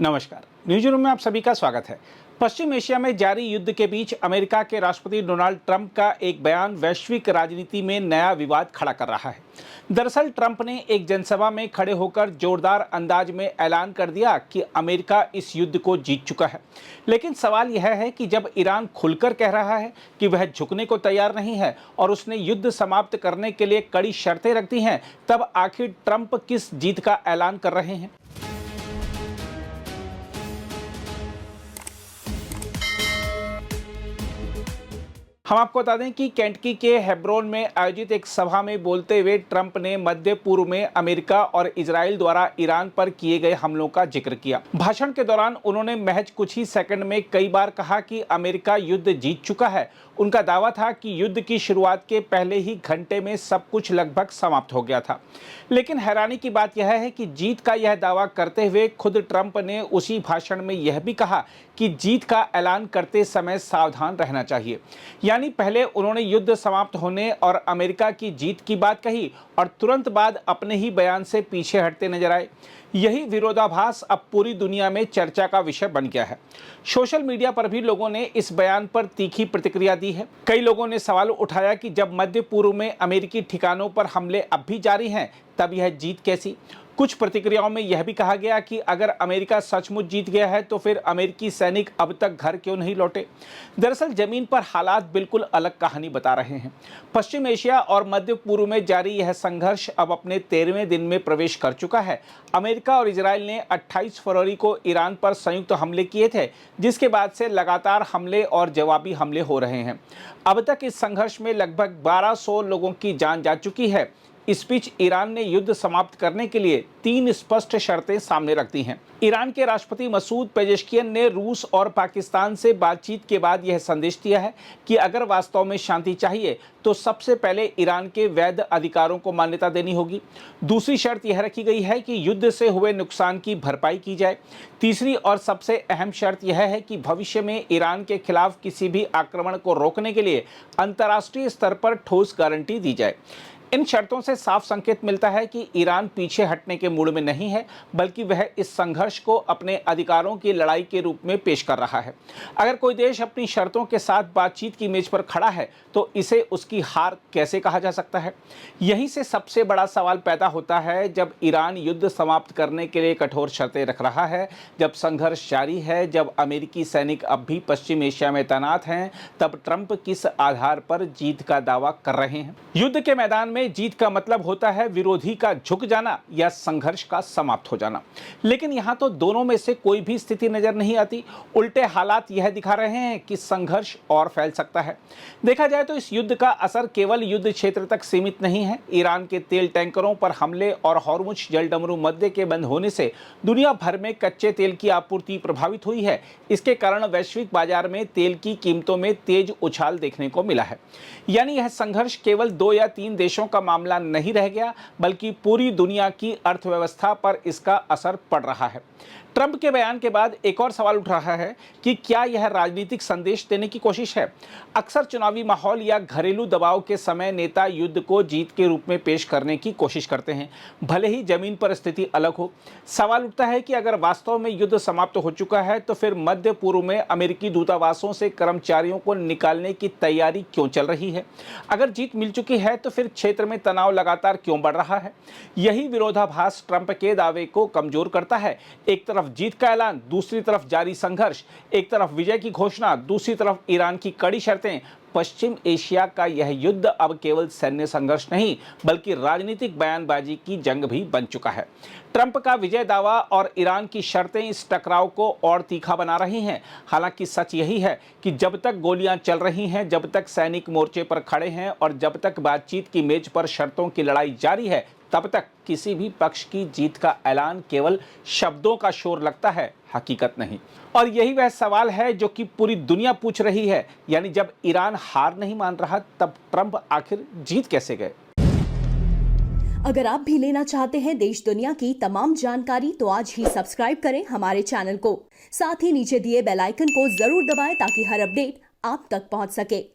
नमस्कार, news room में आप सभी का स्वागत है। पश्चिम एशिया में जारी युद्ध के बीच अमेरिका के राष्ट्रपति डोनाल्ड ट्रंप का एक बयान वैश्विक राजनीति में नया विवाद खड़ा कर रहा है। दरअसल ट्रंप ने एक जनसभा में खड़े होकर जोरदार अंदाज में ऐलान कर दिया कि अमेरिका इस युद्ध को जीत चुका है। लेकिन सवाल यह है कि जब ईरान खुलकर कह रहा है कि वह झुकने को तैयार नहीं है और उसने युद्ध समाप्त करने के लिए कड़ी शर्तें रख दी हैं, तब आखिर ट्रंप किस जीत का ऐलान कर रहे हैं? हम आपको बता दें कि केंटकी के हेब्रोन में आयोजित एक सभा में बोलते हुए ट्रंप ने मध्य पूर्व में अमेरिका और इजराइल द्वारा ईरान पर किए गए हमलों का जिक्र किया। भाषण के दौरान उन्होंने महज कुछ ही सेकंड में कई बार कहा कि अमेरिका युद्ध जीत चुका है। उनका दावा था कि युद्ध की शुरुआत के पहले ही घंटे में सब कुछ लगभग समाप्त हो गया था। लेकिन हैरानी की बात यह है कि जीत का यह दावा करते हुए खुद ट्रंप ने उसी भाषण में यह भी कहा कि जीत का ऐलान करते समय सावधान रहना चाहिए। यानी पहले उन्होंने युद्ध समाप्त होने और अमेरिका की जीत की बात कही और तुरंत बाद अपने ही बयान से पीछे हटते नजर आए। यही विरोधाभास अब पूरी दुनिया में चर्चा का विषय बन गया है। सोशल मीडिया पर भी लोगों ने इस बयान पर तीखी प्रतिक्रिया दी है। कई लोगों ने सवाल उठाया कि जब मध्य पूर्व में अमेरिकी ठिकानों पर हमले अब भी जारी हैं, तब यह जीत कैसी? कुछ प्रतिक्रियाओं में यह भी कहा गया कि अगर अमेरिका सचमुच जीत गया है तो फिर अमेरिकी सैनिक अब तक घर क्यों नहीं लौटे? दरअसल जमीन पर हालात बिल्कुल अलग कहानी बता रहे हैं। पश्चिम एशिया और मध्य पूर्व में जारी यह संघर्ष अब अपने 13वें दिन में प्रवेश कर चुका है। अमेरिका और इजराइल ने 28 फरवरी को ईरान पर संयुक्त हमले किए थे, जिसके बाद से लगातार हमले और जवाबी हमले हो रहे हैं। अब तक इस संघर्ष में लगभग 1200 लोगों की जान जा चुकी है। इस बीच ईरान ने युद्ध समाप्त करने के लिए 3 स्पष्ट शर्तें सामने रख दी हैं। ईरान के राष्ट्रपति मसूद पेजेश्कियन ने रूस और पाकिस्तान से बातचीत के बाद यह संदेश दिया है कि अगर वास्तव में शांति चाहिए तो सबसे पहले ईरान के वैध अधिकारों को मान्यता देनी होगी। दूसरी शर्त यह रखी गई है कि युद्ध से हुए नुकसान की भरपाई की जाए। तीसरी और सबसे अहम शर्त यह है कि भविष्य में ईरान के खिलाफ किसी भी आक्रमण को रोकने के लिए अंतर्राष्ट्रीय स्तर पर ठोस गारंटी दी जाए। इन शर्तों से साफ संकेत मिलता है कि ईरान पीछे हटने के मूड में नहीं है, बल्कि वह इस संघर्ष को अपने अधिकारों की लड़ाई के रूप में पेश कर रहा है। अगर कोई देश अपनी शर्तों के साथ बातचीत की मेज पर खड़ा है तो इसे उसकी हार कैसे कहा जा सकता है? यहीं से सबसे बड़ा सवाल पैदा होता है। जब ईरान युद्ध समाप्त करने के लिए कठोर शर्तें रख रहा है, जब संघर्ष जारी है, जब अमेरिकी सैनिक अब भी पश्चिम एशिया में तैनात हैं, तब ट्रंप किस आधार पर जीत का दावा कर रहे हैं? युद्ध के मैदान में जीत का मतलब होता है विरोधी का झुक जाना या संघर्ष का समाप्त हो जाना। लेकिन यहां तो दोनों में से कोई भी स्थिति नजर नहीं आती। उल्टे हालात यह दिखा रहे हैं कि संघर्ष और फैल सकता है। देखा जाए तो इस युद्ध का असर केवल युद्ध क्षेत्र तक सीमित नहीं है। ईरान के तेल टैंकरों पर हमले और हॉर्मुज जलडमरू मध्य के बंद होने से दुनिया भर में कच्चे तेल की आपूर्ति प्रभावित हुई है। इसके कारण वैश्विक बाजार में तेल की कीमतों में तेज उछाल देखने को मिला है। यानी यह संघर्ष केवल 2 या 3 देशों का मामला नहीं रह गया, बल्कि पूरी दुनिया की अर्थव्यवस्था पर इसका असर पड़ रहा है। ट्रंप के बयान के बाद एक और सवाल उठ रहा है कि क्या यह राजनीतिक संदेश देने की कोशिश है? अक्सर चुनावी माहौल या घरेलू दबाव के समय नेता युद्ध को जीत के रूप में पेश करने की कोशिश करते हैं, भले ही जमीन पर स्थिति अलग हो। सवाल उठता है कि अगर वास्तव में युद्ध समाप्त हो चुका है तो फिर मध्य पूर्व में अमेरिकी दूतावासों से कर्मचारियों को निकालने की तैयारी क्यों चल रही है? अगर जीत मिल चुकी है तो फिर क्षेत्र में तनाव लगातार क्यों बढ़ रहा है? यही विरोधाभास ट्रंप के दावे को कमजोर करता है। एक तरफ जीत का ऐलान, दूसरी तरफ जारी संघर्ष। एक तरफ विजय की घोषणा, दूसरी तरफ ईरान की कड़ी शर्तें। पश्चिम एशिया का यह युद्ध अब केवल सैन्य संघर्ष नहीं, बल्कि राजनीतिक बयानबाजी की जंग भी बन चुका है। ट्रंप का विजय दावा और ईरान की शर्तें इस टकराव को और तीखा बना रही हैं। हालांकि सच यही है कि जब तक गोलियां चल रही हैं, जब तक सैनिक मोर्चे पर खड़े हैं और जब तक बातचीत की मेज पर शर्तों की लड़ाई जारी है, तब तक किसी भी पक्ष की जीत का ऐलान केवल शब्दों का शोर लगता है, हकीकत नहीं। और यही वह सवाल है जो कि पूरी दुनिया पूछ रही है। यानी जब ईरान हार नहीं मान रहा, तब ट्रंप आखिर जीत कैसे गए? अगर आप भी लेना चाहते हैं देश दुनिया की तमाम जानकारी तो आज ही सब्सक्राइब करें हमारे चैनल को। साथ ही नीचे दिए बेल आइकन को जरूर दबाएं ताकि हर अपडेट आप तक पहुंच सके।